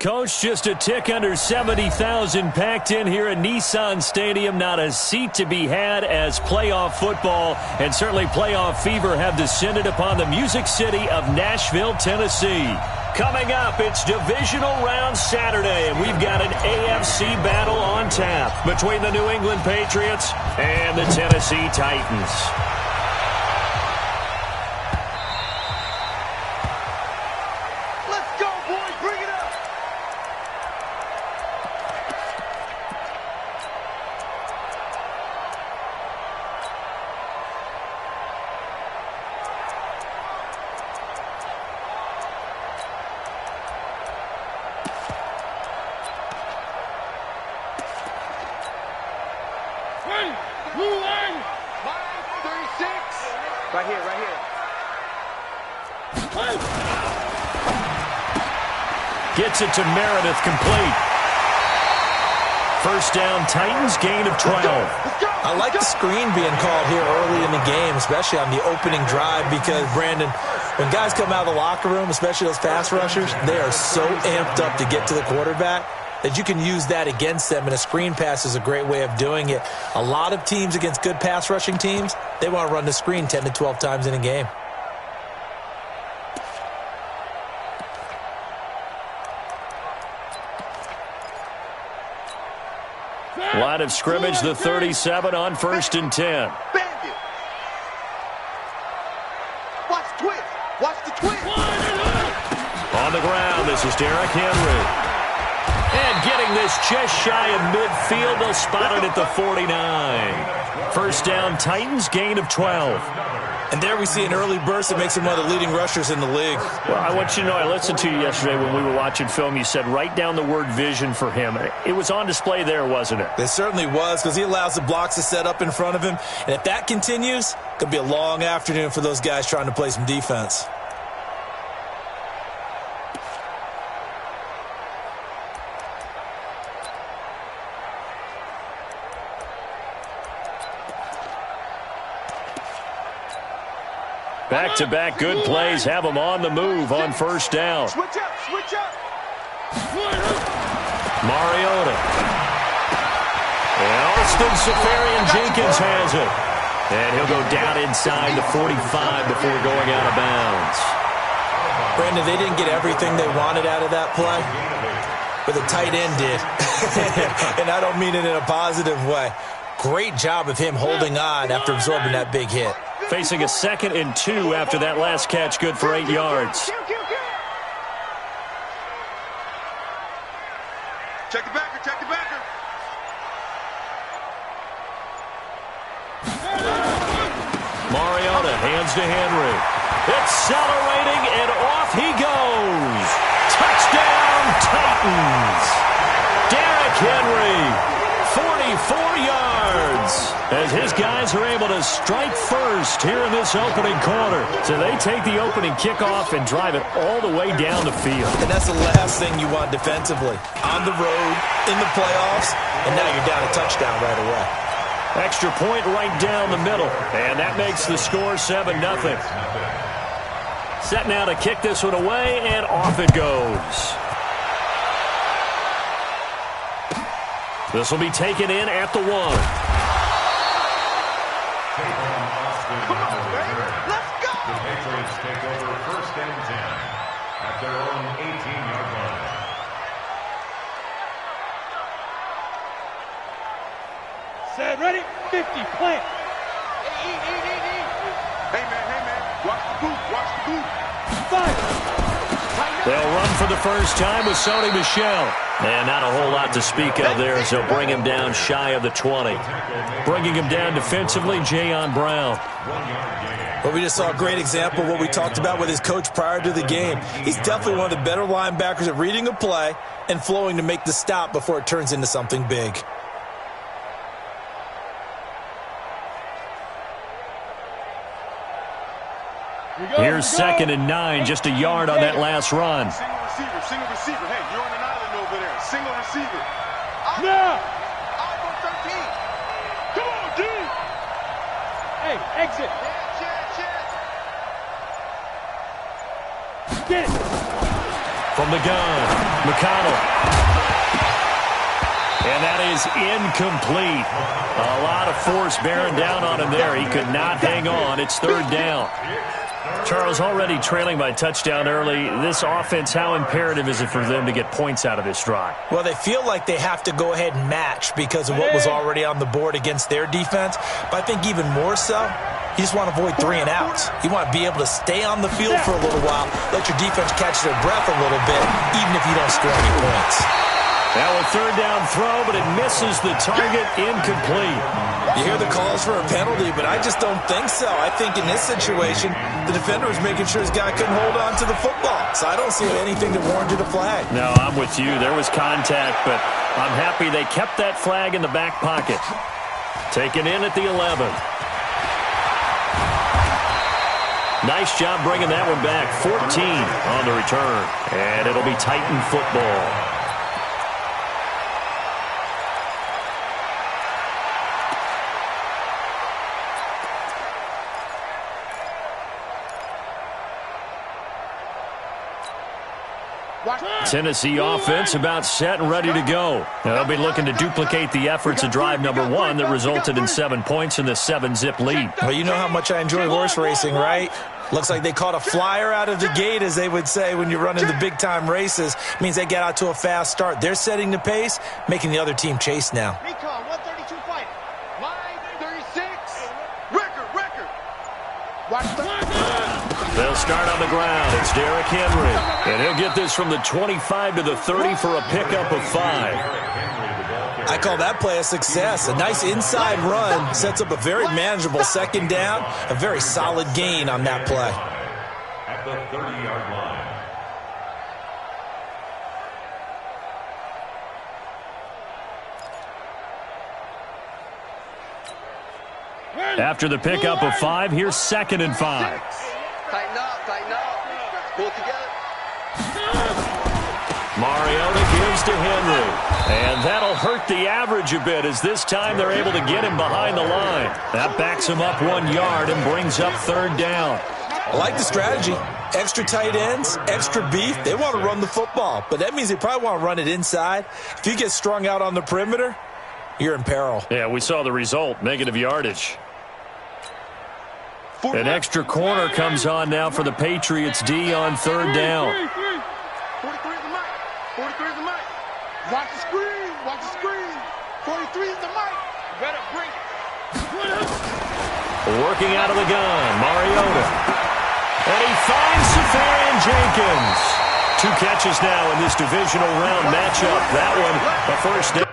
Coach, just a tick under 70,000 packed in here at Nissan Stadium. Not a seat to be had as playoff football and certainly playoff fever have descended upon the Music City of Nashville, Tennessee. Coming up, it's Divisional Round Saturday, and we've got an AFC battle on tap between the New England Patriots and the Tennessee Titans. Right here, right here. Gets it to Meredith, complete. First down, Titans, gain of 12. I like the screen being called here early in the game, especially on the opening drive, because, Brandon, when guys come out of the locker room, especially those pass rushers, they are so amped up to get to the quarterback that you can use that against them, and a screen pass is a great way of doing it. A lot of teams against good pass rushing teams, they want to run the screen 10 to 12 times in a game. Line of scrimmage, the 37 on 1st and 10. Bandit. Watch the twist. Watch the twist. On the ground, this is Derrick Henry. And getting this just shy of midfield, they'll spot it at the 49. First down, Titans, gain of 12. And there we see an early burst that makes him one of the leading rushers in the league. Well, I want you to know, I listened to you yesterday when we were watching film. You said write down the word vision for him. It was on display there, wasn't it? It certainly was, because he allows the blocks to set up in front of him. And if that continues, it could be a long afternoon for those guys trying to play some defense. Back-to-back good plays have them on the move on first down. Switch up, switch up. Mariota. And Alston Safarian-Jenkins has it. And he'll go down inside the 45 before going out of bounds. Brandon, they didn't get everything they wanted out of that play, but the tight end did. And I don't mean it in a positive way. Great job of him holding on after absorbing that big hit. Facing a 2nd and 2 after that last catch, good for 8 yards. Check the backer, check the backer. Mariota hands to Henry. Accelerating, and off he goes. Touchdown, Titans. Derrick Henry, 44 yards. As his guys are able to strike first here in this opening quarter. So they take the opening kickoff and drive it all the way down the field. And that's the last thing you want defensively. On the road, in the playoffs, and now you're down a touchdown right away. Extra point right down the middle. And that makes the score 7-0. Set now to kick this one away, and off it goes. This will be taken in at the 1. Come on, baby. Let's go. The Patriots take over 1st and 10 at their own 18-yard line. Set, ready, 50, plant. Hey, man. Watch the boot, watch the boot. Fire. They'll run for the first time with Sony Michel. And not a whole lot to speak of there as they'll bring him down shy of the 20. Bringing him down defensively, Jayon Brown. Well, we just saw a great example of what we talked about with his coach prior to the game. He's definitely one of the better linebackers at reading a play and flowing to make the stop before it turns into something big. Here's 2nd and 9, just a yard on that last run. Single receiver. Hey, you're on an island over there. Single receiver. Now. iPhone 13. Come on, D. Hey, exit. Check. Get it. From the gun, McConnell. And that is incomplete. A lot of force bearing down on him there. He could not hang on. It's third down. Charles, already trailing by touchdown early. This offense, how imperative is it for them to get points out of this drive? Well, they feel like they have to go ahead and match because of what was already on the board against their defense. But I think even more so, you just want to avoid 3 and outs. You want to be able to stay on the field for a little while, let your defense catch their breath a little bit, even if you don't score any points. Now a third down throw, but it misses the target, incomplete. You hear the calls for a penalty, but I just don't think so. I think in this situation, the defender was making sure his guy couldn't hold on to the football. So I don't see anything that warranted a flag. No, I'm with you. There was contact, but I'm happy they kept that flag in the back pocket. Taken in at the 11. Nice job bringing that one back. 14 on the return. And it'll be Titan football. Tennessee offense about set and ready to go. Now they'll be looking to duplicate the efforts of drive number 1 that resulted in 7 points in the 7-zip lead. Well, you know how much I enjoy horse racing, right? Looks like they caught a flyer out of the gate, as they would say when you're running the big-time races. Means they get out to a fast start. They're setting the pace, making the other team chase now. Recon, 132 fight. Line 36. Record. Watch the... They'll start on the ground. It's Derrick Henry. And he'll get this from the 25 to the 30 for a pickup of 5. I call that play a success. A nice inside run sets up a very manageable second down. A very solid gain on that play. At the 30-yard line. After the pickup of 5, here's 2nd and 5. Tighten up. Pull it together. Mariota gives to Henry. And that'll hurt the average a bit, as this time they're able to get him behind the line. That backs him up 1 yard and brings up 3rd down. I like the strategy. Extra tight ends, extra beef. They want to run the football, but that means they probably want to run it inside. If you get strung out on the perimeter, you're in peril. Yeah, we saw the result, negative yardage. An extra corner comes on now for the Patriots D on 3rd down. 43 is the mic. 43 is the mic. Watch the screen. 43 is the mic. You better bring it. Working out of the gun, Mariota. And he finds Safarian Jenkins. 2 catches now in this divisional round matchup. That one, a first down.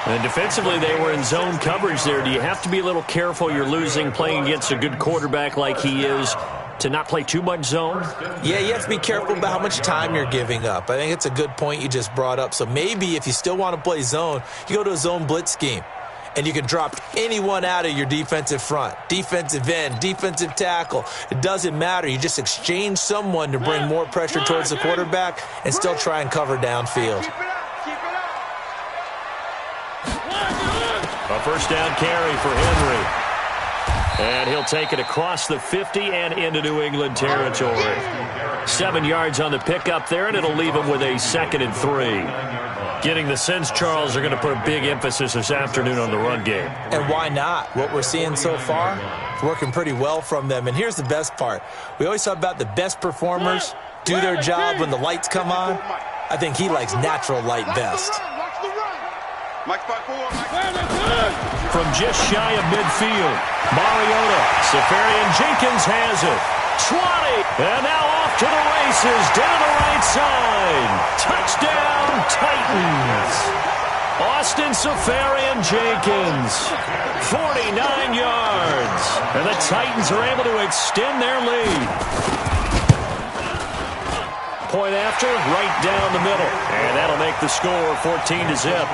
And defensively, they were in zone coverage there. Do you have to be a little careful you're losing playing against a good quarterback like he is to not play too much zone? Yeah, you have to be careful about how much time you're giving up. I think it's a good point you just brought up. So maybe if you still want to play zone, you go to a zone blitz scheme. And you can drop anyone out of your defensive front, defensive end, defensive tackle. It doesn't matter. You just exchange someone to bring more pressure towards the quarterback and still try and cover downfield. A first down carry for Henry. And he'll take it across the 50 and into New England territory. 7 yards on the pickup there, and it'll leave him with a 2nd and 3. Getting the sense, Charles, are going to put a big emphasis this afternoon on the run game. And why not? What we're seeing so far is working pretty well from them. And here's the best part. We always talk about the best performers do their job when the lights come on. I think he likes natural light best. Watch the run. From just shy of midfield, Mariota, Safarian Jenkins has it. 20, and now off to the races, down the right side. Touchdown, Titans. Austin Safarian Jenkins, 49 yards. And the Titans are able to extend their lead. Point after, right down the middle. And that'll make the score 14-0.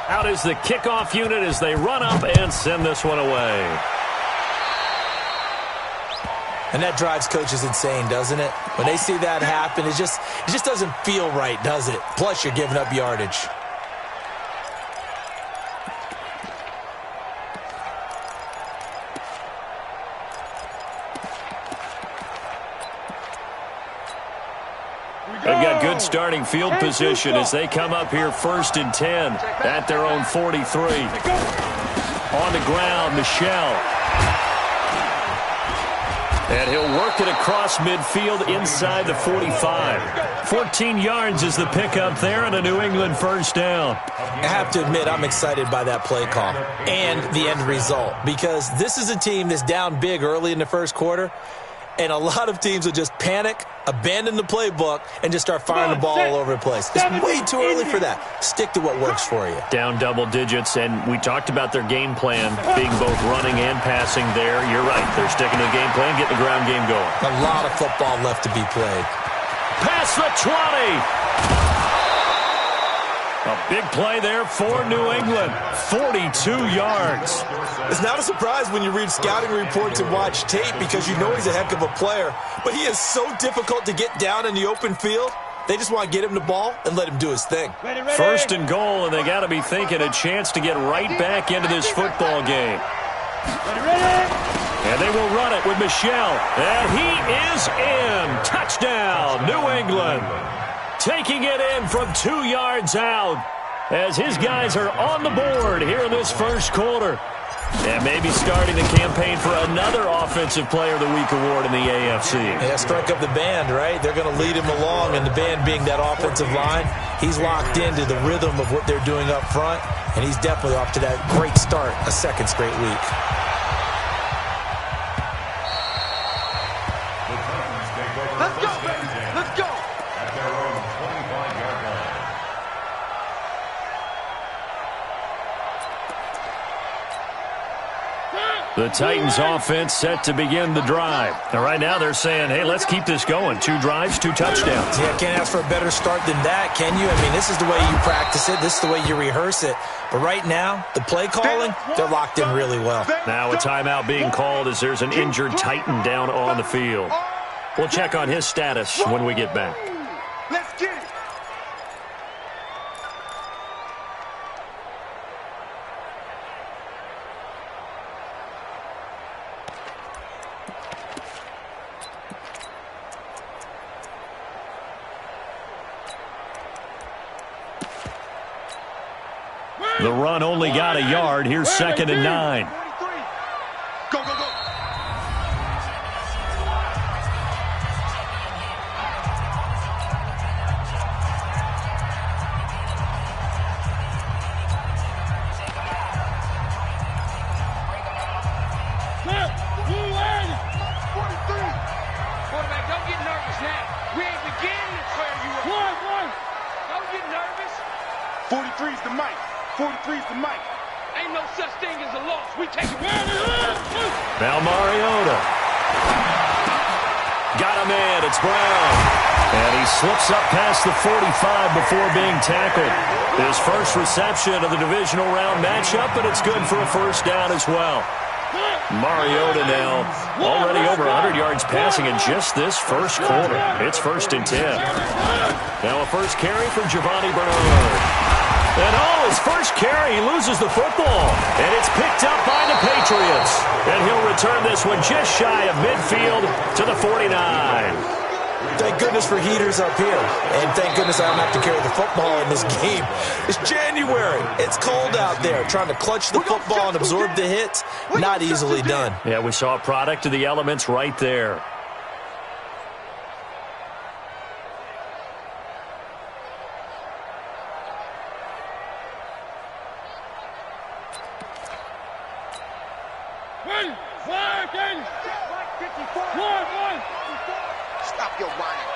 Out is the kickoff unit as they run up and send this one away. And that drives coaches insane, doesn't it? When they see that happen, it just doesn't feel right, does it? Plus, you're giving up yardage. They've got good starting field position as they come up here 1st and 10 at their own 43. On the ground, Michelle. And he'll work it across midfield inside the 45. 14 yards is the pickup there and a New England first down. I have to admit, I'm excited by that play call and the end result because this is a team that's down big early in the first quarter, and a lot of teams will just panic, abandon the playbook, and just start firing the ball all over the place. It's way too early for that. Stick to what works for you. Down double digits, and we talked about their game plan being both running and passing there. You're right. They're sticking to the game plan, getting the ground game going. A lot of football left to be played. Past the 20. A big play there for New England. 42 yards. It's not a surprise when you read scouting reports and watch tape because you know he's a heck of a player. But he is so difficult to get down in the open field. They just want to get him the ball and let him do his thing. Ready. 1st and goal, and they got to be thinking a chance to get right back into this football game. Ready. And they will run it with Michelle. And he is in. Touchdown, New England. Taking it in from 2 yards out as his guys are on the board here in this first quarter. And maybe starting the campaign for another Offensive Player of the Week award in the AFC. Yeah, strike up the band, right? They're going to lead him along, and the band being that offensive line, he's locked into the rhythm of what they're doing up front, and he's definitely off to that great start, a second straight week. Let's go, baby. Let's go. At their own 25-yard line. The Titans offense set to begin the drive. And right now they're saying, hey, let's keep this going. 2 drives, 2 touchdowns. Yeah, can't ask for a better start than that, can you? I mean, this is the way you practice it. This is the way you rehearse it. But right now, the play calling, they're locked in really well. Now a timeout being called as there's an injured Titan down on the field. We'll check on his status when we get back. Let's get it. The run only got a yard. Here's 2nd and 9. Go, go, go. Quarterback, don't get nervous now. We ain't beginning to tear you up. One. Don't get nervous. 43 is the mic. 43 is the mic. Ain't no such thing as a loss. We take it. Now Mariota. Got a man. It's Brown. And he slips up past the 45 before being tackled. His first reception of the divisional round matchup, but it's good for a first down as well. Mariota now already over 100 yards passing in just this first quarter. It's 1st and 10. Now a first carry from Giovanni Bernard. And his first carry, he loses the football. And it's picked up by the Patriots. And he'll return this one just shy of midfield to the 49. Thank goodness for heaters up here. And thank goodness I don't have to carry the football in this game. It's January. It's cold out there. Trying to clutch the football and absorb the hits, not easily done. Yeah, we saw a product of the elements right there. Stop your whining.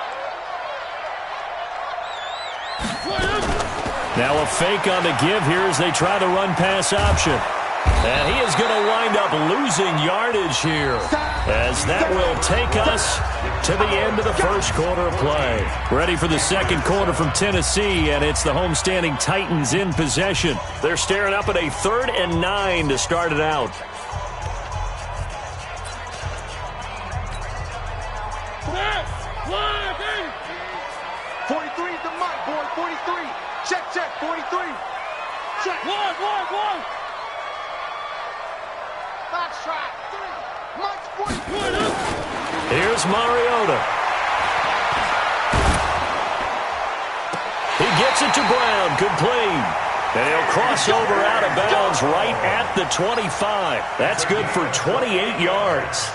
Now a fake on the give here as they try the run-pass option. And he is going to wind up losing yardage here, as that will take us to the end of the first quarter of play. Ready for the second quarter from Tennessee, and it's the homestanding Titans in possession. They're staring up at a 3rd and 9 to start it out. Check, 43. Check. One. Box try. 3. Mike's 43. Here's Mariota. He gets it to Brown. Complete. And he'll cross over out of bounds right at the 25. That's good for 28 yards.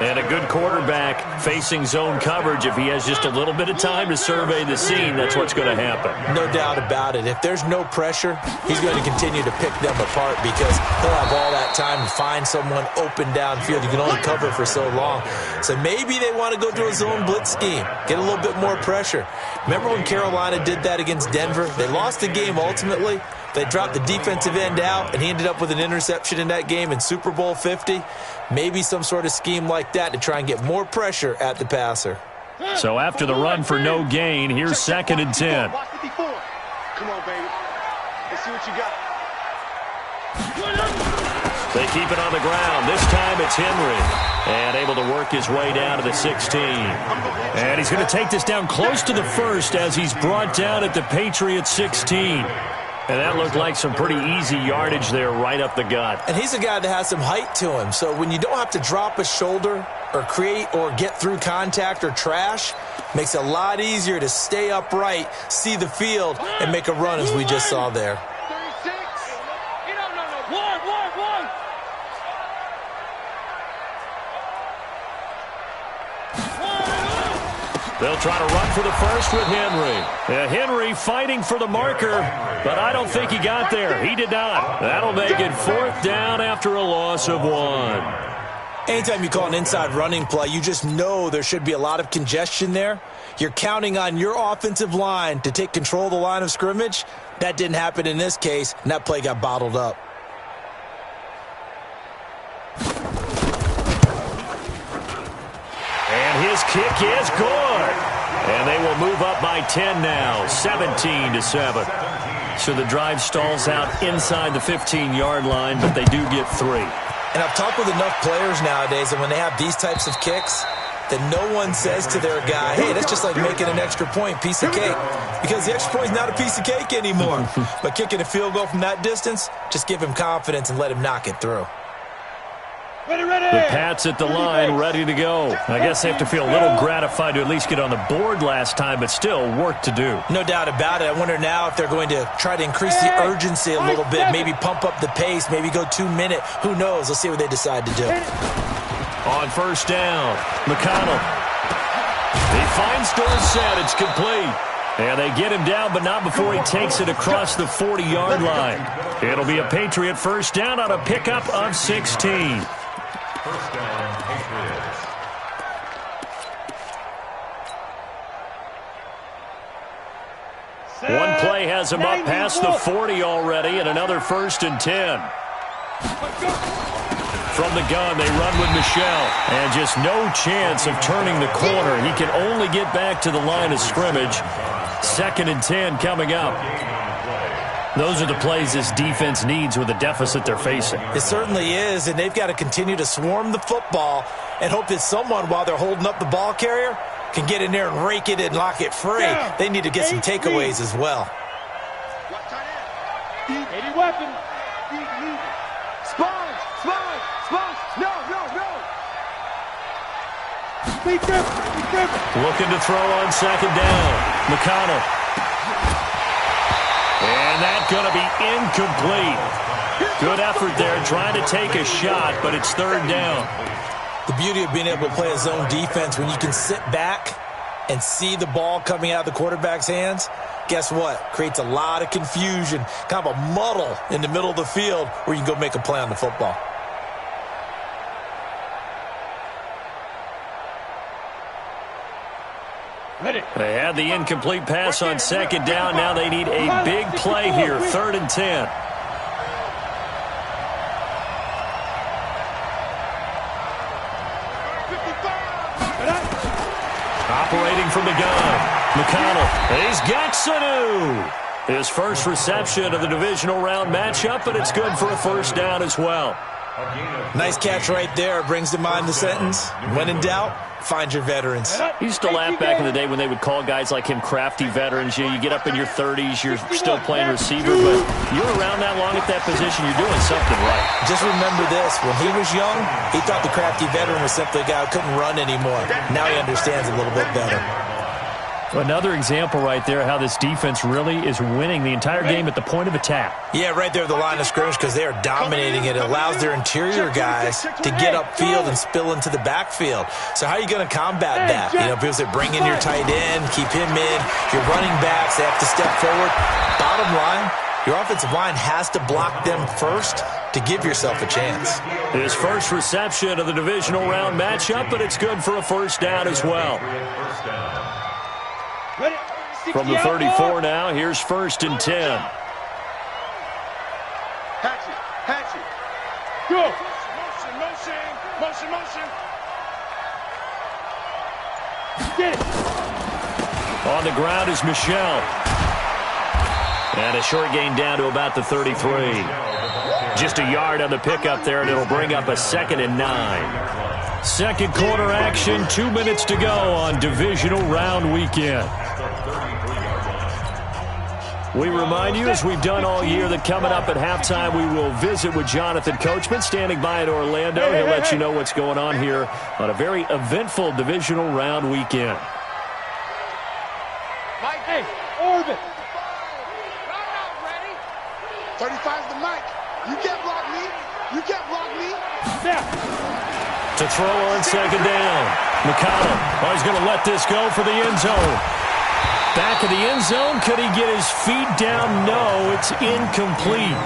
And a good quarterback facing zone coverage. If he has just a little bit of time to survey the scene, that's what's going to happen. No doubt about it. If there's no pressure, he's going to continue to pick them apart because he'll have all that time to find someone open downfield. You can only cover for so long. So maybe they want to go to a zone blitz scheme, get a little bit more pressure. Remember when Carolina did that against Denver? They lost the game ultimately. They dropped the defensive end out, and he ended up with an interception in that game in Super Bowl 50. Maybe some sort of scheme like that to try and get more pressure at the passer. So after the run for no gain, here's 2nd and 10. Watch 54. Come on, baby. Let's see what you got. They keep it on the ground. This time it's Henry. And able to work his way down to the 16. And he's going to take this down close to the 1st as he's brought down at the Patriots 16. And that looked like some pretty easy yardage there right up the gut. And he's a guy that has some height to him. So when you don't have to drop a shoulder or create or get through contact or trash, makes it a lot easier to stay upright, see the field, and make a run as we just saw there. 36. No. One. They'll try to run for the 1st with Henry. Henry fighting for the marker, but I don't think he got there. He did not. That'll make it 4th down after a loss of 1. Anytime you call an inside running play, you just know there should be a lot of congestion there. You're counting on your offensive line to take control of the line of scrimmage. That didn't happen in this case, and that play got bottled up. And his kick is good. And they will move up by 10 now, 17-7. So the drive stalls out inside the 15-yard line, but they do get 3. And I've talked with enough players nowadays that when they have these types of kicks, that no one says to their guy, hey, that's just like making an extra point, piece of cake. Because the extra point is not a piece of cake anymore. But kicking a field goal from that distance, just give him confidence and let him knock it through. The Pats at the line, ready to go. I guess they have to feel a little gratified to at least get on the board last time, but still work to do. No doubt about it. I wonder now if they're going to try to increase the urgency a little bit, maybe pump up the pace, maybe go 2-minute. Who knows? Let's see what they decide to do. On 1st down, McConnell. He finds Dorsett. It's complete. And they get him down, but not before he takes it across the 40-yard line. It'll be a Patriot 1st down on a pickup of 16. 1st down, Patriots. One play has him up past the 40 already, and another 1st and 10. From the gun, they run with Michel, and just no chance of turning the corner. He can only get back to the line of scrimmage. 2nd and 10 coming up. Those are the plays this defense needs with the deficit they're facing. It certainly is, and they've got to continue to swarm the football and hope that someone, while they're holding up the ball carrier, can get in there and rake it and lock it free. They need to get some takeaways as well. Any weapon. Sponge. No. Looking to throw on 2nd down. McConnell. And that's going to be incomplete. Good effort there trying to take a shot, but it's 3rd down. The beauty of being able to play a zone defense when you can sit back and see the ball coming out of the quarterback's hands, guess what? Creates a lot of confusion, kind of a muddle in the middle of the field where you can go make a play on the football. They had the incomplete pass on second down. Now they need a big play here, 3rd and 10. Operating from the gun, McConnell. He's got Sanu. His first reception of the divisional round matchup, but it's good for a first down as well. Nice catch right there. Brings to mind the sentence, when in doubt, find your veterans. He used to laugh back in the day when they would call guys like him crafty veterans. You get up in your 30s, you're still playing receiver, but you're around that long at that position, you're doing something right. Just remember this, when he was young, he thought the crafty veteran was simply a guy who couldn't run anymore. Now he understands a little bit better. Another example right there how this defense really is winning the entire game at the point of attack. Yeah, right there at the line of scrimmage because they are dominating it. It allows their interior guys to get upfield and spill into the backfield. So how are you going to combat that? You know, people say bring in your tight end, keep him in. Your running backs, they have to step forward. Bottom line, your offensive line has to block them first to give yourself a chance. His first reception of the divisional round matchup, but it's good for a first down as well. From the 34 now, here's 1st and 10. Hatch it. Go. Motion. Get it. On the ground is Michelle. And a short gain down to about the 33. Just a yard on the pickup there, and it'll bring up a 2nd and 9. Second quarter action, 2 minutes to go on divisional round weekend. We remind you, as we've done all year, that coming up at halftime, we will visit with Jonathan Coachman, standing by in Orlando. He'll let you know what's going on here on a very eventful divisional round weekend. Mike, hey, Orbit. 35's the mic. You can't block me. Yeah. To throw on second down. McConnell, he's going to let this go for the end zone. Back of the end zone. Could he get his feet down? No, it's incomplete.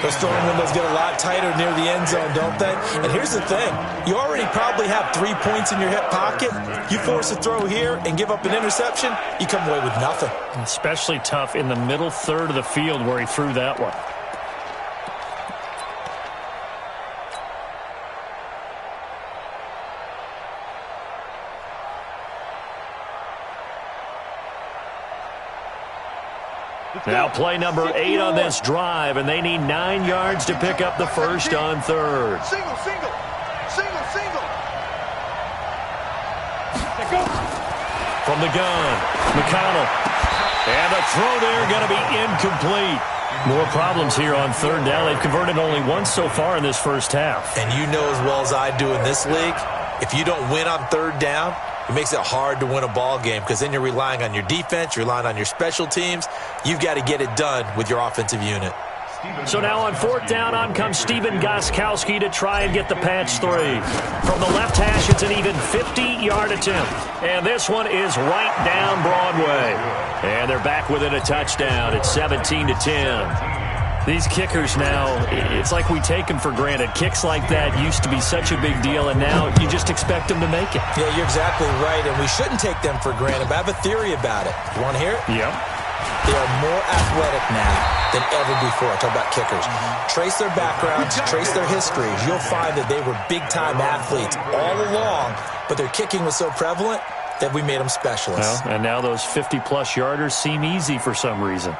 Those throwing windows get a lot tighter near the end zone, don't they? And here's the thing. You already probably have 3 points in your hip pocket. You force a throw here and give up an interception, you come away with nothing. Especially tough in the middle third of the field where he threw that one. Now play number 8 on this drive, and they need 9 yards to pick up the first on 3rd. Single. From the gun, McConnell. And the throw there going to be incomplete. More problems here on 3rd down. They've converted only once so far in this first half. And you know as well as I do in this league, if you don't win on 3rd down, it makes it hard to win a ball game because then you're relying on your defense, you're relying on your special teams. You've got to get it done with your offensive unit. So now on 4th down, on comes Steven Gostkowski to try and get the patch 3. From the left hash, it's an even 50-yard attempt. And this one is right down Broadway. And they're back within a touchdown. It's 17-10. These kickers now, it's like we take them for granted. Kicks like that used to be such a big deal, and now you just expect them to make it. Yeah, you're exactly right, and we shouldn't take them for granted, but I have a theory about it. You want to hear it? Yep. They are more athletic now than ever before. I talk about kickers. Trace their backgrounds, trace their histories. You'll find that they were big-time athletes all along, but their kicking was so prevalent that we made them specialists. Well, and now those 50-plus yarders seem easy for some reason.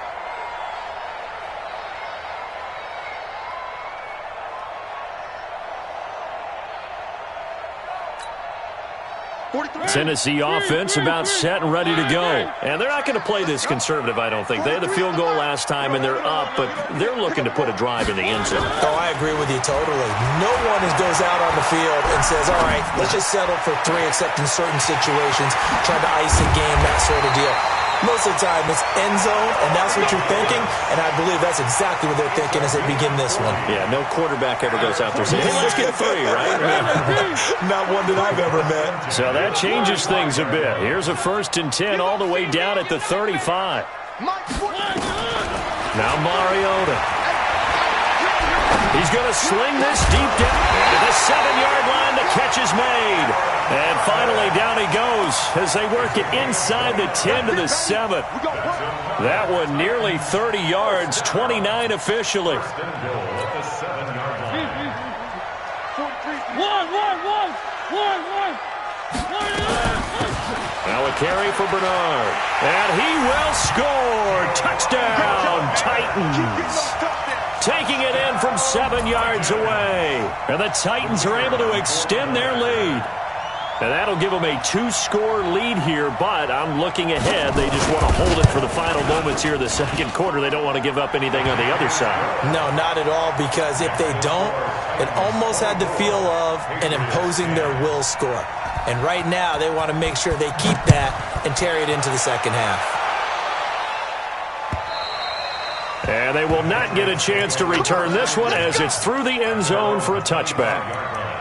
Tennessee offense about set and ready to go. And they're not going to play this conservative, I don't think. They had the field goal last time, and they're up, but they're looking to put a drive in the end zone. Oh, I agree with you totally. No one goes out on the field and says, all right, let's just settle for 3 except in certain situations, trying to ice a game, that sort of deal. Most of the time, it's end zone, and that's what you're thinking, and I believe that's exactly what they're thinking as they begin this one. Yeah, no quarterback ever goes out there saying, hey, let's get 3, right? Not one that I've ever met. So that changes things a bit. Here's a 1st and 10 all the way down at the 35. Now Mariota. He's going to sling this deep down to the 7-yard line. The catch is made. And finally, down he goes as they work it inside the 10 to the 7. That one nearly 30 yards, 29 officially. Now a carry for Bernard. And he will score. Touchdown, Titans. Taking it in from 7 yards away. And the Titans are able to extend their lead. And that'll give them a 2-score lead here, but I'm looking ahead. They just want to hold it for the final moments here in the second quarter. They don't want to give up anything on the other side. No, not at all, because if they don't, it almost had the feel of an imposing their will score. And right now, they want to make sure they keep that and carry it into the second half. And they will not get a chance to return this one as it's through the end zone for a touchback.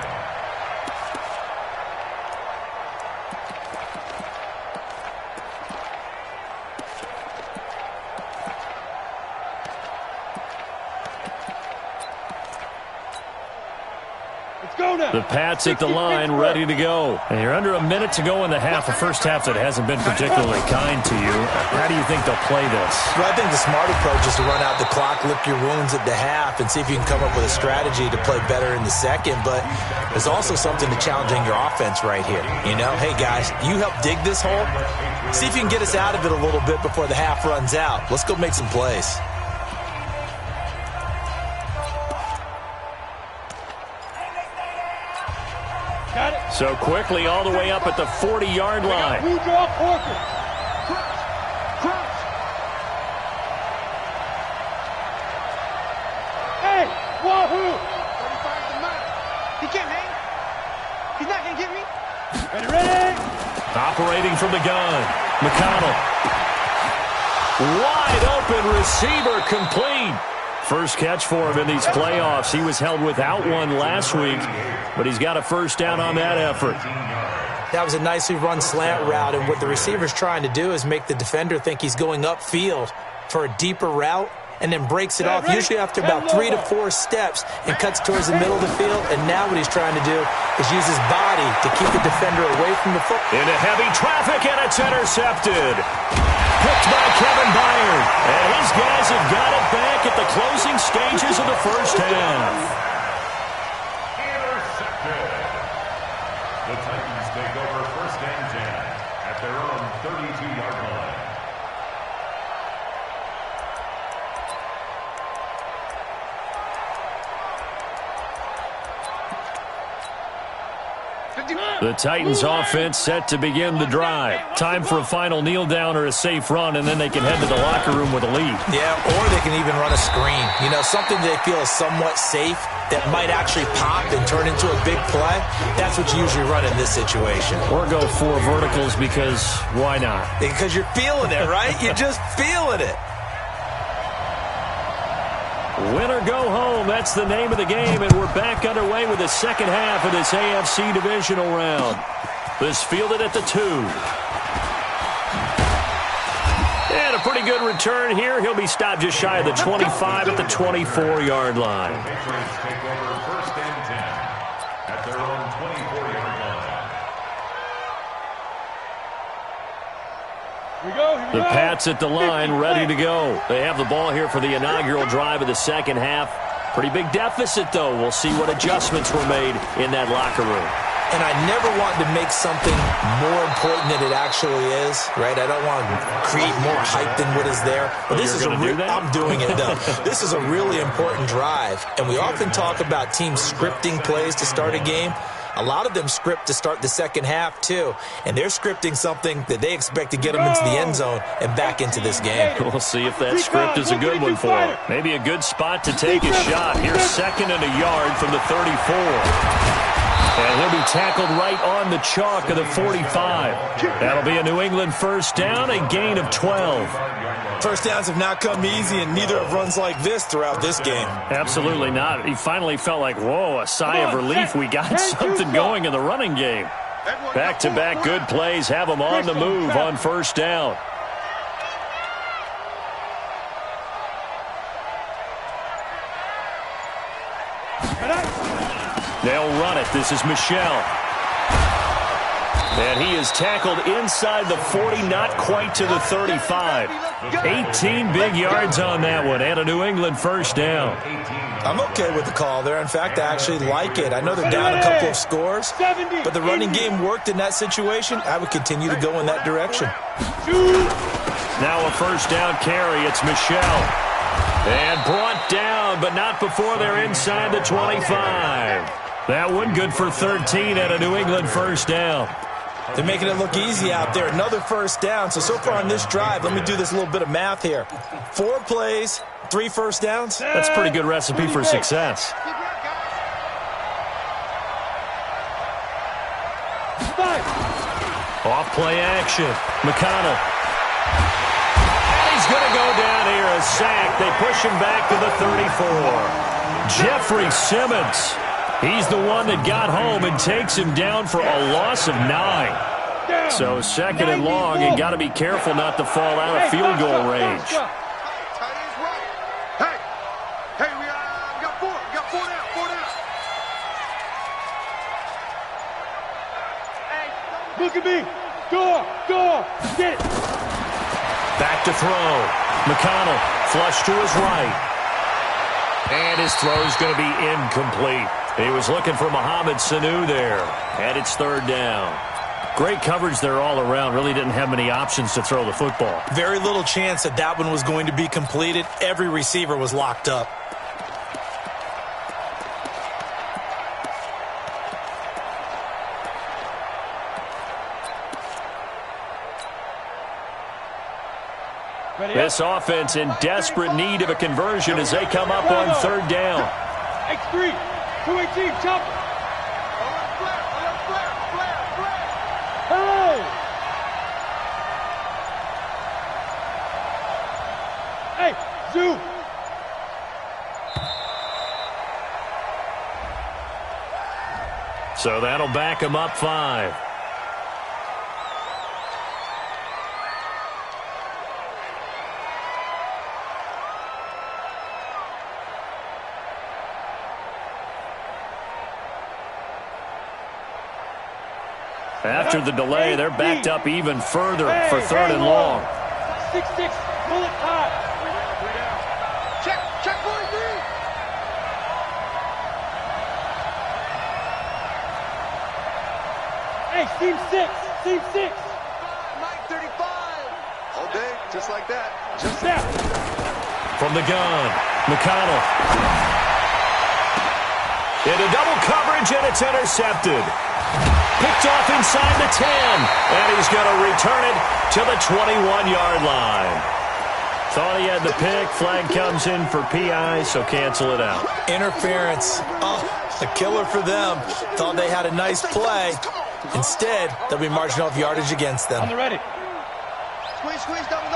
The Pats at the line, ready to go. And you're under a minute to go in the half, a first half that hasn't been particularly kind to you. How do you think they'll play this? Well, I think the smart approach is to run out the clock, lick your wounds at the half, and see if you can come up with a strategy to play better in the second. But there's also something to challenging your offense right here. You know, hey, guys, you help dig this hole. See if you can get us out of it a little bit before the half runs out. Let's go make some plays. So quickly all the way up at the 40-yard line. Who draw Porker? Crouch. Hey, wahoo! 35 to Mike. He can't hang. He's not going to get me. Ready? Operating from the gun. McConnell. Wide open receiver, complete. First catch for him in these playoffs. He was held without one last week, but he's got a first down on that effort. That was a nicely run slant route, and what the receiver's trying to do is make the defender think he's going upfield for a deeper route, and then breaks it off, usually after about 3 to 4 steps, and cuts towards the middle of the field. And now what he's trying to do is use his body to keep the defender away from the football. Into heavy traffic, and it's intercepted. Picked by Kevin Byard. And his guys have got it back at the closing stages of the first half. Intercepted. The Titans take over first and 10 at their own 32-yard line. The Titans offense set to begin the drive. Time for a final kneel down or a safe run, and then they can head to the locker room with a lead. Yeah, or they can even run a screen. You know, something they feel is somewhat safe that might actually pop and turn into a big play. That's what you usually run in this situation. Or go 4 verticals because why not? Because you're feeling it, right? You're just feeling it. Win or go home, that's the name of the game, and we're back underway with the second half of this AFC divisional round. This fielded at the 2. And a pretty good return here. He'll be stopped just shy of the 25 at the 24-yard line. The Patriots take over first and 10 at their own 24-yard line. The Pats at the line, ready to go. They have the ball here for the inaugural drive of the second half. Pretty big deficit, though. We'll see what adjustments were made in that locker room. And I never want to make something more important than it actually is, right? I don't want to create more hype than what is there. But this is I'm doing it, though. This is a really important drive. And we often talk about teams scripting plays to start a game. A lot of them script to start the second half, too. And they're scripting something that they expect to get them into the end zone and back into this game. We'll see if that script is a good one for them. Maybe a good spot to take a shot. Here's 2nd and a yard from the 34. And he'll be tackled right on the chalk of the 45. That'll be a New England first down, a gain of 12. First downs have not come easy, and neither have runs like this throughout this game. Absolutely not. He finally felt like, whoa, a sigh of relief. We got something going in the running game. Back-to-back good plays have him on the move on first down. They'll run it. This is Michel. And he is tackled inside the 40, not quite to the 35. 18 big yards on that one, and a New England first down. I'm okay with the call there. In fact, I actually like it. I know they're down a couple of scores, but the running game worked in that situation. I would continue to go in that direction. Now a first down carry. It's Michel. And brought down, but not before they're inside the 25. That one good for 13 and a New England first down. They're making it look easy out there. Another first down. So far on this drive, let me do this little bit of math here. 4 plays, 3 first downs. That's a pretty good recipe for success. Off play action. McConnell. And he's going to go down here. A sack. They push him back to the 34. Jeffrey Simmons. He's the one that got home and takes him down for a loss of 9. So second and long, and got to be careful not to fall out of field goal range. Hey, we got 4. We got 4 down. 4 down. Look at me. Go. Get it. Back to throw. McConnell, flush to his right. And his throw is going to be incomplete. He was looking for Mohamed Sanu there. And it's third down. Great coverage there all around. Really didn't have many options to throw the football. Very little chance that one was going to be completed. Every receiver was locked up. This offense in desperate need of a conversion as they come up on third down. X3, 218, chop. Hey, Zoo. So that'll back him up 5. After the delay, they're backed up even further for third and long. 6-6, pull it high. Check 43. Hey, seam 6. Mike 35. All day, just like that. Just that. From the gun, McConnell. Into double coverage, and it's intercepted. Picked off inside the 10, and he's going to return it to the 21-yard line. Thought he had the pick. Flag comes in for PI, so cancel it out. Interference. Oh, a killer for them. Thought they had a nice play. Instead, they'll be marching off yardage against them. On the ready. Squeeze, double.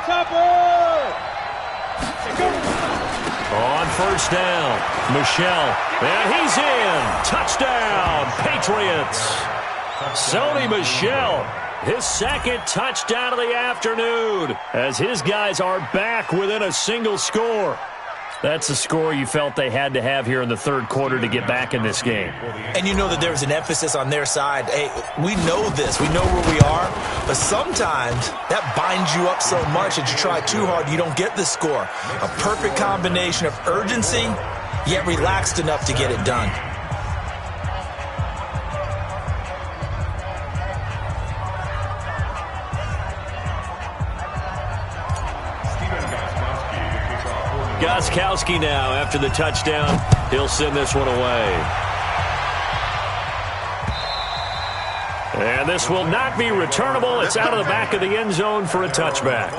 Topper. On first down, Michel. And he's in. Touchdown, Patriots. Sony Michel, his second touchdown of the afternoon, as his guys are back within a single score. That's the score you felt they had to have here in the third quarter to get back in this game. And you know that there's an emphasis on their side. Hey, we know this. We know where we are. But sometimes that binds you up so much that you try too hard, you don't get the score. A perfect combination of urgency, yet relaxed enough to get it done. Gostkowski now after the touchdown. He'll send this one away. And this will not be returnable. It's out of the back of the end zone for a touchback.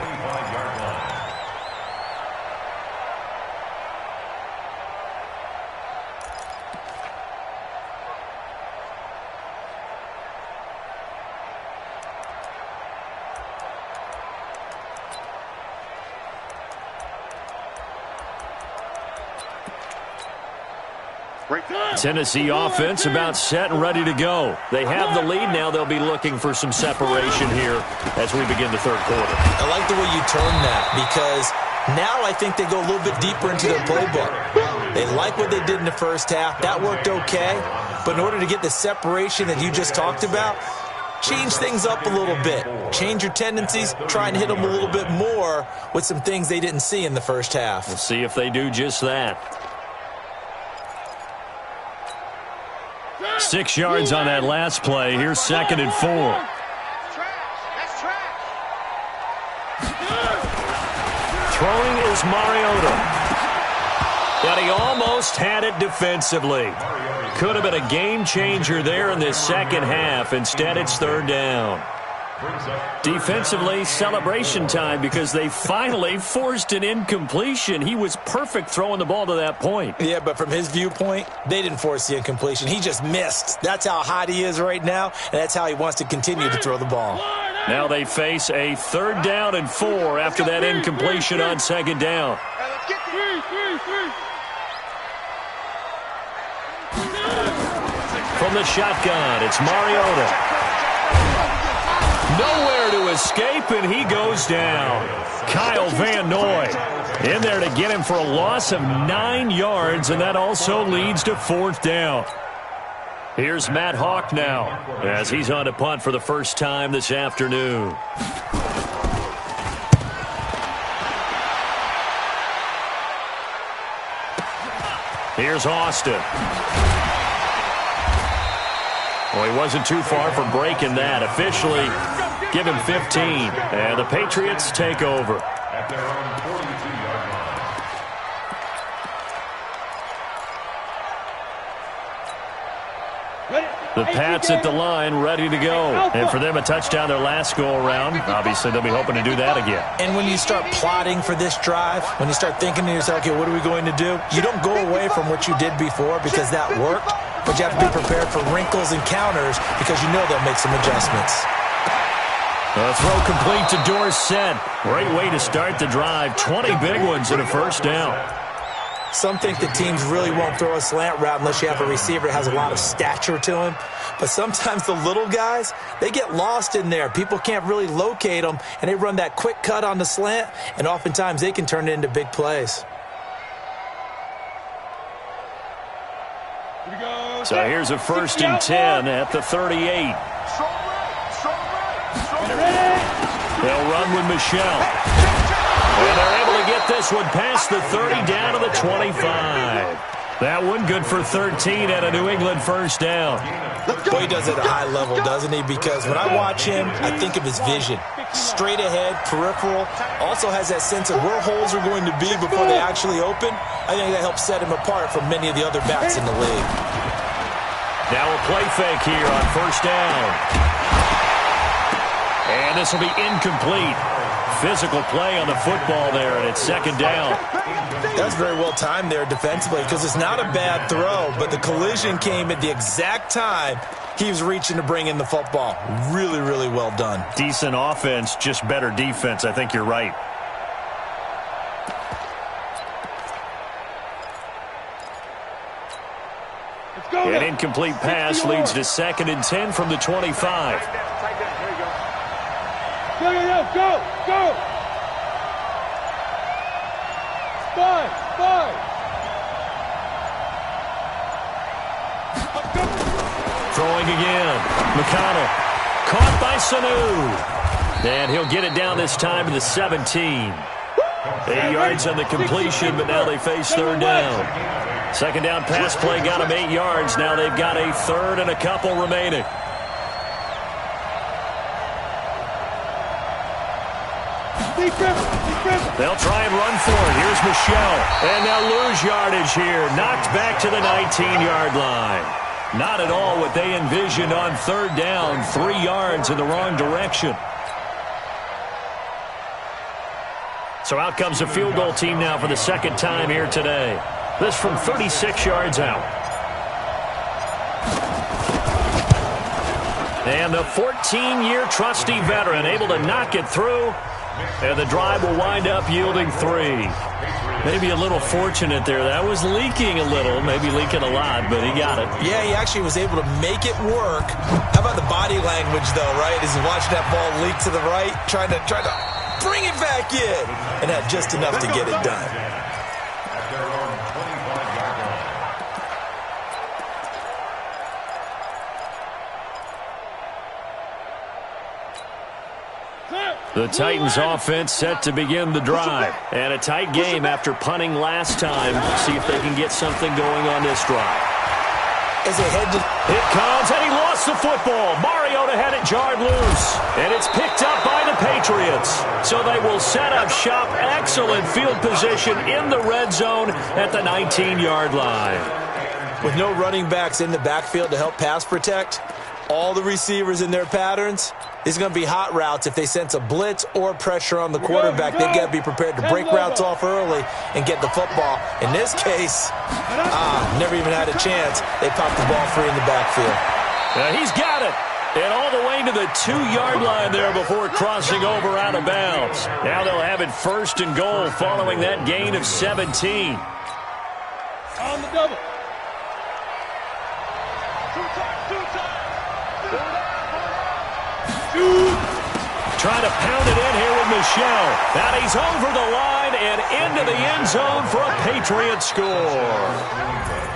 Tennessee offense about set and ready to go. They have the lead now. They'll be looking for some separation here as we begin the third quarter. I like the way you term that, because Now I think they go a little bit deeper into their playbook. They like what they did in the first half. That worked okay. But in order to get the separation that you just talked about, change things up a little bit. Change your tendencies. Try and hit them a little bit more with some things they didn't see in the first half. We'll see if they do just that. 6 yards on that last play. Here's 2nd and 4. Throwing is Mariota. But he almost had it defensively. Could have been a game changer there in this second half. Instead, it's 3rd down. Defensively, celebration time because they finally forced an incompletion. He was perfect throwing the ball to that point. Yeah, but from his viewpoint, they didn't force the incompletion. He just missed. That's how hot he is right now, and that's how he wants to continue to throw the ball. Now they face a 3rd down and 4 after that incompletion on 2nd down. From the shotgun, it's Mariota. Nowhere to escape, and he goes down. Kyle Van Noy in there to get him for a loss of 9 yards, and that also leads to 4th down. Here's Matt Hawk now as he's on to punt for the first time this afternoon. Here's Austin. Well, he wasn't too far from breaking that. Officially, give him 15. And the Patriots take over. At their own 42-yard line. The Pats at the line, ready to go. And for them, a touchdown their last go-around. Obviously, they'll be hoping to do that again. And when you start plotting for this drive, when you start thinking to yourself, okay, what are we going to do? You don't go away from what you did before because that worked, but you have to be prepared for wrinkles and counters because you know they'll make some adjustments. A throw complete to Dorsett. Great way to start the drive. 20 big ones and a first down. Some think the teams really won't throw a slant route unless you have a receiver that has a lot of stature to him. But sometimes the little guys, they get lost in there. People can't really locate them, and they run that quick cut on the slant, and oftentimes they can turn it into big plays. So here's a 1st and 10 at the 38. They'll run with Michelle. And they're able to get this one past the 30 down to the 25. That one good for 13 at a New England first down. Boy, he does it at a high level, doesn't he? Because when I watch him, I think of his vision. Straight ahead, peripheral, also has that sense of where holes are going to be before they actually open. I think that helps set him apart from many of the other backs in the league. Now a play fake here on 1st down. And this will be incomplete. Physical play on the football there, and it's 2nd down. That's very well timed there defensively because it's not a bad throw, but the collision came at the exact time he was reaching to bring in the football. Really, really well done. Decent offense, just better defense. I think you're right. An incomplete pass leads to 2nd and 10 from the 25. Go! Five. Throwing again. McConnell. Caught by Sanu. And he'll get it down this time to the 17. 8 yards on the completion, but now they face 3rd down. 2nd down pass play got them 8 yards. Now they've got a 3rd and a couple remaining. They'll try and run for it. Here's Michelle. And they'll lose yardage here. Knocked back to the 19-yard line. Not at all what they envisioned on 3rd down. 3 yards in the wrong direction. So out comes a field goal team now for the 2nd time here today. This from 36 yards out. And the 14-year trusty veteran able to knock it through. And the drive will wind up yielding 3. Maybe a little fortunate there. That was leaking a little, maybe leaking a lot, but he got it. Yeah, he actually was able to make it work. How about the body language, though, right? As he watched that ball leak to the right, trying to bring it back in, and had just enough to get it done. At their own 25-yard line. The Titans offense set to begin the drive. And a tight game after punting last time. See if they can get something going on this drive. As they head to... It comes, and he lost the football. Mariota had it jarred loose. And it's picked up by the Patriots. So they will set up shop. Excellent field position in the red zone at the 19-yard line. With no running backs in the backfield to help pass protect, all the receivers in their patterns, it's going to be hot routes. If they sense a blitz or pressure on the quarterback, they've got to be prepared to break routes off early and get the football. In this case, never even had a chance. They popped the ball free in the backfield. He's got it. And all the way to the 2-yard line there before crossing over out of bounds. Now they'll have it first and goal following that gain of 17. On the double. Trying to pound it in here with Michel. Now he's over the line and into the end zone for a Patriot score.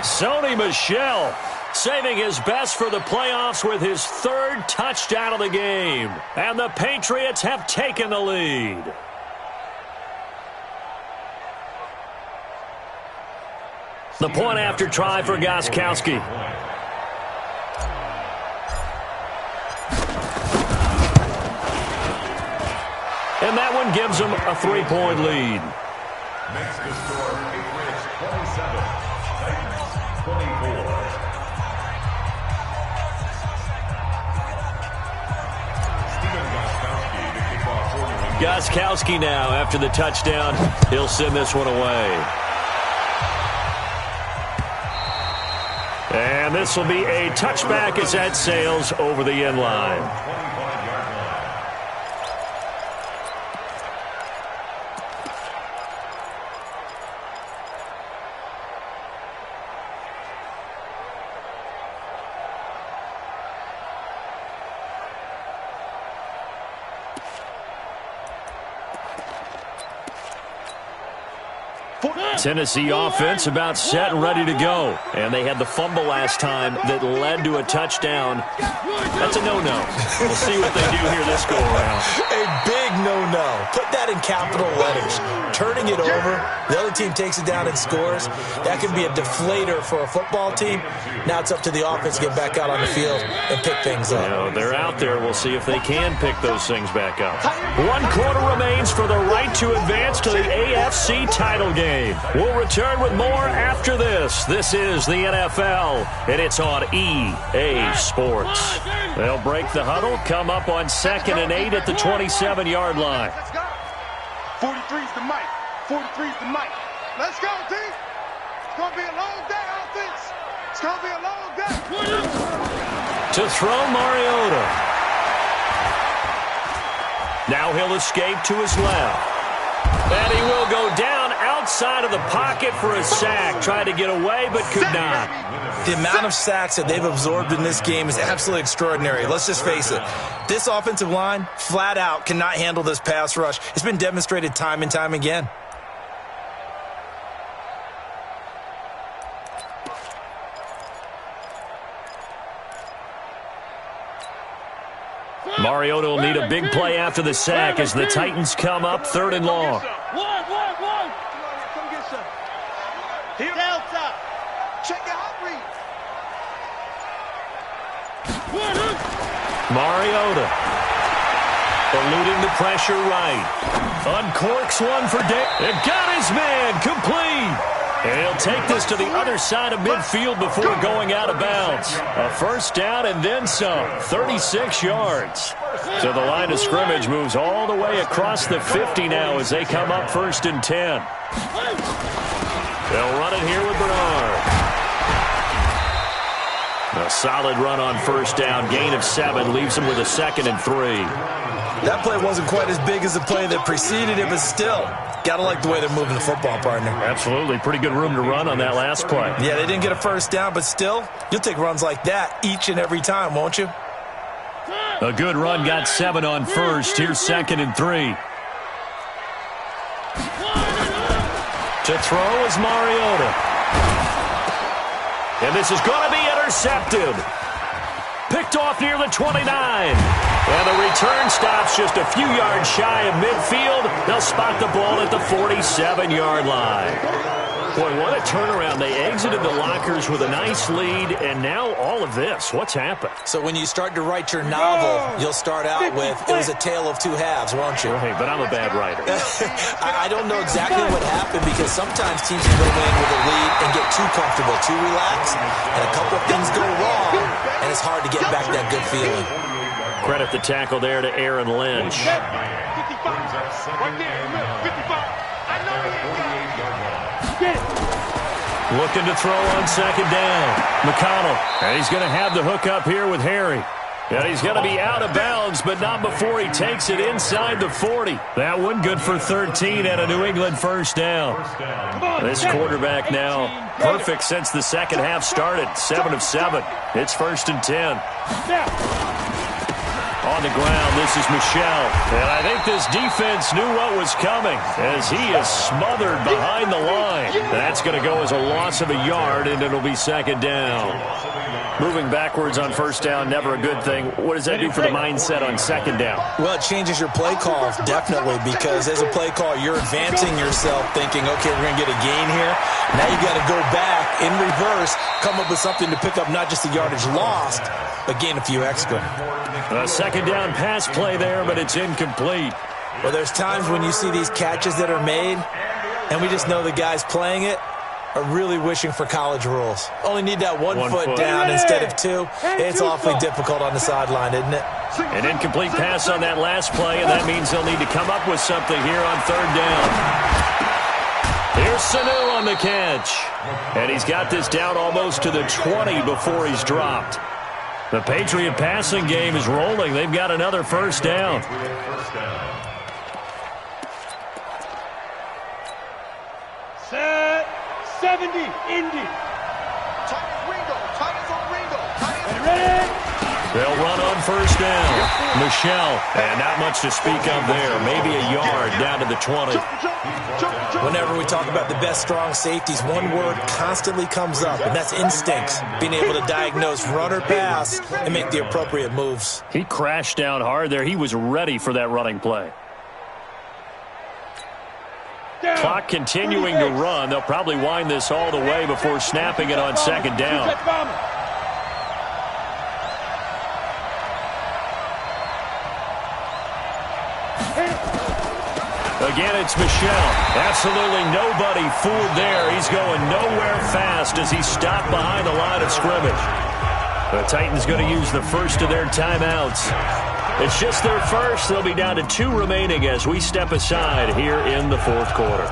Sony Michel saving his best for the playoffs with his 3rd touchdown of the game. And the Patriots have taken the lead. The point after try for Gostkowski. And that one gives them a 3-point lead. Makes the score Patriots 27, Titans 24. Steven Gostkowski to kick off for New England. Gostkowski now after the touchdown. He'll send this one away. And this will be a touchback as that sails over the end line. 25-yard line. Tennessee offense about set and ready to go. And they had the fumble last time that led to a touchdown. That's a no-no. We'll see what they do here this go-around. A big no-no. Put that in capital letters. Turning it over, the other team takes it down and scores. That can be a deflator for a football team. Now it's up to the offense to get back out on the field and pick things up. You know, they're out there. We'll see if they can pick those things back up. 1 quarter remains for the right to advance to the AFC title game. We'll return with more after this. This is the NFL, and it's on EA Sports. They'll break the huddle, come up on 2nd and 8 at the 27-yard line. Let's go. 43's the mic. 43's the mic. Let's go, team. It's going to be a long day, offense. It's going to be a long day. To throw Mariota. Now he'll escape to his left. And he will go down outside of the pocket for a sack. Tried to get away, but could not. The amount of sacks that they've absorbed in this game is absolutely extraordinary. Let's just face it. This offensive line, flat out, cannot handle this pass rush. It's been demonstrated time and time again. Mariota will need a big play after the sack as the Titans come up 3rd and long. One. Come get some. Delta. Check your hot read. Mariota eluding the pressure right. Uncorks one for Dick. And got his man complete. And he'll take this to the other side of midfield before going out of bounds. A first down and then some. 36 yards. So the line of scrimmage moves all the way across the 50 now as they come up 1st and 10. They'll run it here with Bernard. A solid run on first down. Gain of 7 leaves them with a 2nd and 3. That play wasn't quite as big as the play that preceded it, but still, got to like the way they're moving the football, partner. Absolutely. Pretty good room to run on that last play. Yeah, they didn't get a first down, but still, you'll take runs like that each and every time, won't you? A good run got 7 on first. Here's 2nd and 3. To throw is Mariota. And this is going to be intercepted. Picked off near the 29. And the return stops just a few yards shy of midfield. They'll spot the ball at the 47-yard line. Boy, what a turnaround. They exited the lockers with a nice lead, and now all of this. What's happened? So when you start to write your novel, you'll start out with, it was a tale of two halves, won't you? Hey, but I'm a bad writer. I don't know exactly what happened because sometimes teams can go in with a lead and get too comfortable, too relaxed, and a couple of things go wrong, and it's hard to get back that good feeling. Credit the tackle there to Aaron Lynch. 55. Right there, 55. I know he ain't got it. Looking to throw on second down. McConnell. And he's going to have the hook up here with Harry. And he's going to be out of bounds, but not before he takes it inside the 40. That one good for 13 and a New England first down. This quarterback now perfect since the second half started. 7 of 7. It's 1st and 10. On the ground, this is Michel. And I think this defense knew what was coming as he is smothered behind the line. That's going to go as a loss of a yard, and it'll be second down. Moving backwards on first down, never a good thing. What does that do for the mindset on second down? Well, it changes your play call, definitely, because as a play call, you're advancing yourself thinking, okay, we're going to get a gain here. Now you got to go back in reverse, come up with something to pick up not just the yardage lost, but gain a few extra. A second down pass play there, but it's incomplete. Well, there's times when you see these catches that are made, and we just know the guys playing it are really wishing for college rules. Only need that one foot down instead of two. It's awfully difficult on the sideline, isn't it? An incomplete pass on that last play, and that means they'll need to come up with something here on third down. Here's Sanu on the catch. And he's got this down almost to the 20 before he's dropped. The Patriot passing game is rolling. They've got another first down. Set 70, Indy. Titans on Ringo. Ready? They'll run on first down. Michel, and not much to speak of there. Maybe a yard down to the 20. Whenever we talk about the best strong safeties, one word constantly comes up, and that's instincts. Being able to diagnose run or pass and make the appropriate moves. He crashed down hard there. He was ready for that running play. Clock continuing to run. They'll probably wind this all the way before snapping it on second down. Again, it's Michel. Absolutely nobody fooled there. He's going nowhere fast as he's stopped behind the line of scrimmage. The Titans going to use the first of their timeouts. It's just their first. They'll be down to 2 remaining as we step aside here in the fourth quarter.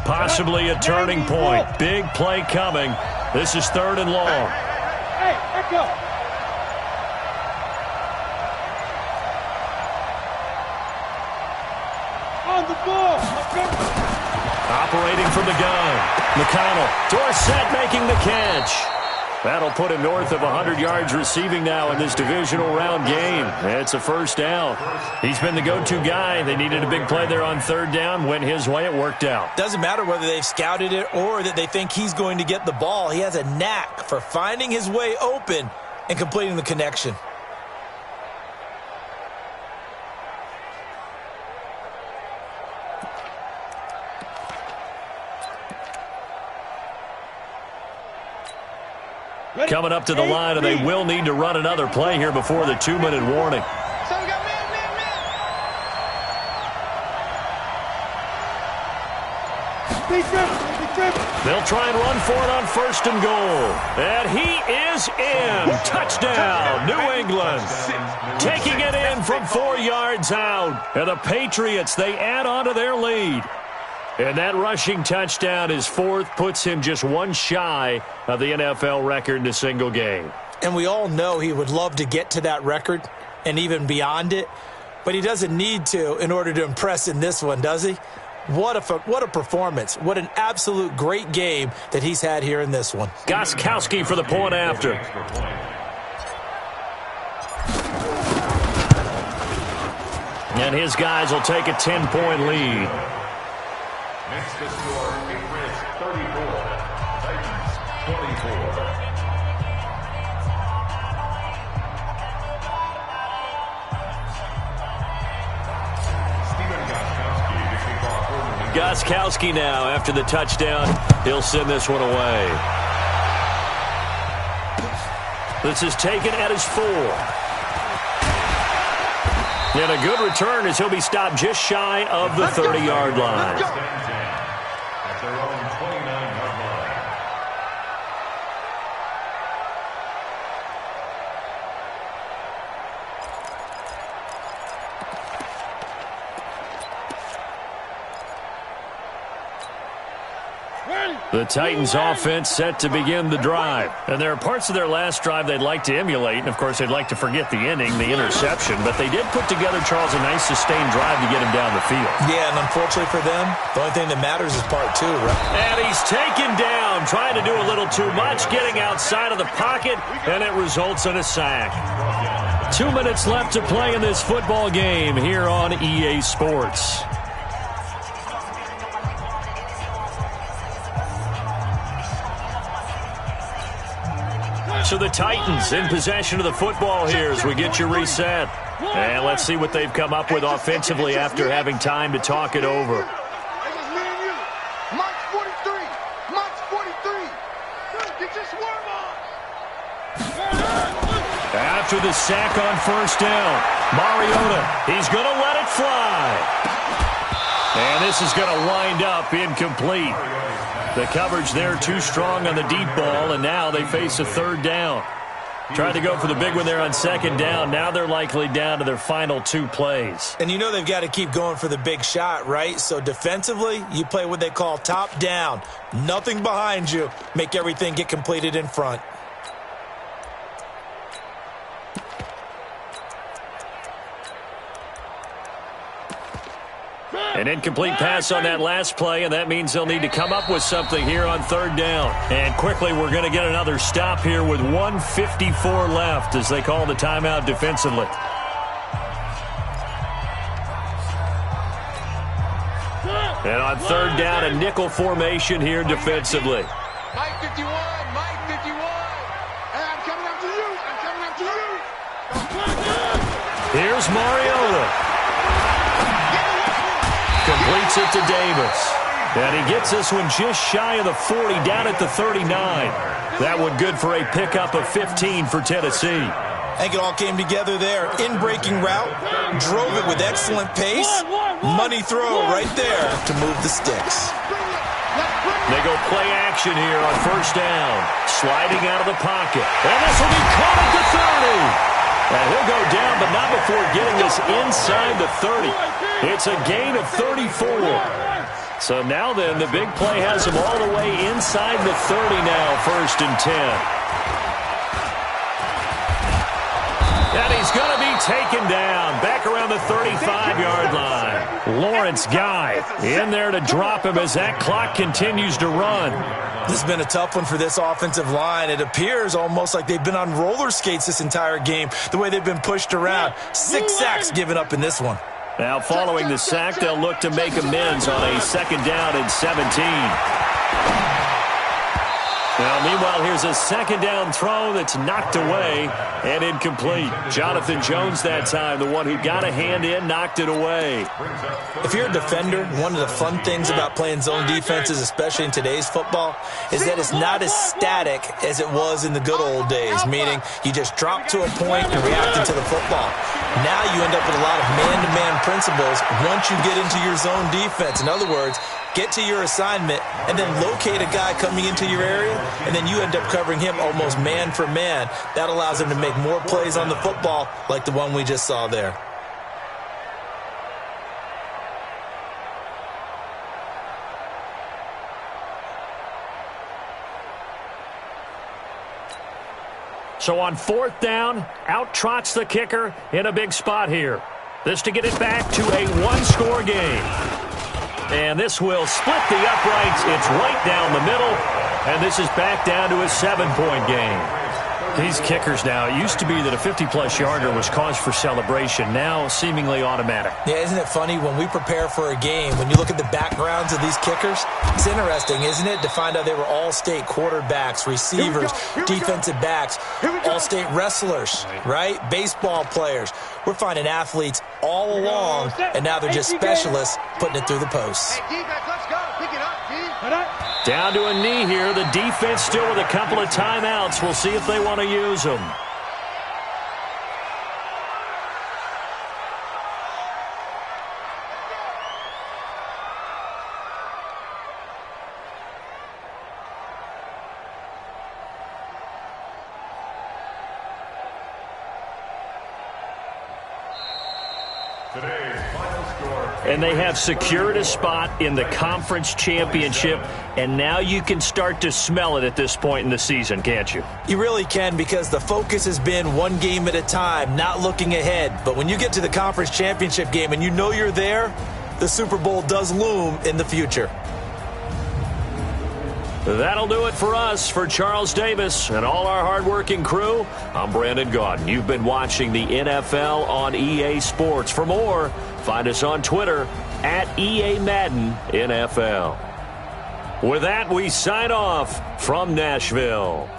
Possibly a turning point. Big play coming. This is 3rd and long. Hey, back up. On the ball. Operating from the gun. McConnell. Dorsett making the catch. That'll put him north of 100 yards receiving now in this divisional round game. It's a first down. He's been the go-to guy. They needed a big play there on third down. Went his way. It worked out. Doesn't matter whether they've scouted it or that they think he's going to get the ball. He has a knack for finding his way open and completing the connection. Coming up to the line, and they will need to run another play here before the 2-minute warning. So we got man. They'll try and run for it on 1st and goal. And he is in. Touchdown, New England. Taking it in from 4 yards out. And the Patriots, they add on to their lead. And that rushing touchdown is 4th, puts him just 1 shy of the NFL record in a single game. And we all know he would love to get to that record and even beyond it. but he doesn't need to in order to impress in this one, does he? What a performance. What an absolute great game that he's had here in this one. Gostkowski for the point after. And his guys will take a 10-point lead. Makes the score Patriots 34, Titans 24. Gostkowski now after the touchdown. He'll send this one away. This is taken at his 4. And a good return as he'll be stopped just shy of the 30-yard line. At their own 29-yard line. The Titans offense set to begin the drive. And there are parts of their last drive they'd like to emulate. And, of course, they'd like to forget the inning, the interception. But they did put together, Charles, a nice sustained drive to get him down the field. Yeah, and unfortunately for them, the only thing that matters is part 2, right? And he's taken down, trying to do a little too much, getting outside of the pocket, and it results in a sack. 2 minutes left to play in this football game here on EA Sports. So the Titans in possession of the football here as we get you reset. And let's see what they've come up with offensively after having time to talk it over. March 43. March 43. Get your swerve on. After the sack on first down, Mariota, he's going to let it fly. And this is going to wind up incomplete. The coverage there too strong on the deep ball, and now they face a third down. Tried to go for the big one there on second down. Now they're likely down to their final 2 plays. And you know they've got to keep going for the big shot, right? So defensively, you play what they call top down. Nothing behind you. Make everything get completed in front. An incomplete pass on that last play, and that means they'll need to come up with something here on third down. And quickly, we're going to get another stop here with 1:54 left as they call the timeout defensively. And on third down, a nickel formation here defensively. Mike 51, Mike 51. Hey, I'm coming after you. I'm coming after you. Here's Mariota. Completes it to Davis. And he gets this one just shy of the 40, down at the 39. That one good for a pickup of 15 for Tennessee. I think it all came together there. In-breaking route, drove it with excellent pace. Money throw right there to move the sticks. They go play action here on first down. Sliding out of the pocket. And this will be caught at the 30. And he'll go down, but not before getting this inside the 30. It's a gain of 34. So now then, the big play has him all the way inside the 30 now, first and 10. And he's going to be taken down back around the 35-yard line. Lawrence Guy in there to drop him as that clock continues to run. This has been a tough one for this offensive line. It appears almost like they've been on roller skates this entire game, the way they've been pushed around. 6 sacks given up in this one. Now following the sack, they'll look to make amends on a second down and 17. Now, meanwhile, here's a second down throw that's knocked away and incomplete. Jonathan Jones that time, the one who got a hand in, knocked it away. If you're a defender, one of the fun things about playing zone defenses, especially in today's football, is that it's not as static as it was in the good old days, meaning you just drop to a point and react into the football. Now you end up with a lot of man-to-man principles once you get into your zone defense. In other words, get to your assignment, and then locate a guy coming into your area, and then you end up covering him almost man for man. That allows him to make more plays on the football like the one we just saw there. So on fourth down, out trots the kicker in a big spot here. This to get it back to a one-score game. And this will split the uprights. It's right down the middle. And this is back down to a 7-point game. These kickers now, it used to be that a 50-plus yarder was cause for celebration. Now seemingly automatic. Yeah, isn't it funny when we prepare for a game, when you look at the backgrounds of these kickers, it's interesting, isn't it, to find out they were all-state quarterbacks, receivers, defensive backs, all-state wrestlers, right? Baseball players. We're finding athletes all along, and now they're just specialists putting it through the posts. Hey, defense, let's go. Pick it up, D. Down to a knee here. The defense still with a couple of timeouts. We'll see if they want to use them. Today's final score. And they have secured a spot in the conference championship, and now you can start to smell it at this point in the season, can't you? You really can, because the focus has been one game at a time, not looking ahead. But when you get to the conference championship game and you know you're there, the Super Bowl does loom in the future. That'll do it for us. For Charles Davis and all our hardworking crew, I'm Brandon Gaudin. You've been watching the NFL on EA Sports. For more, find us on Twitter at EA Madden NFL. With that, we sign off from Nashville.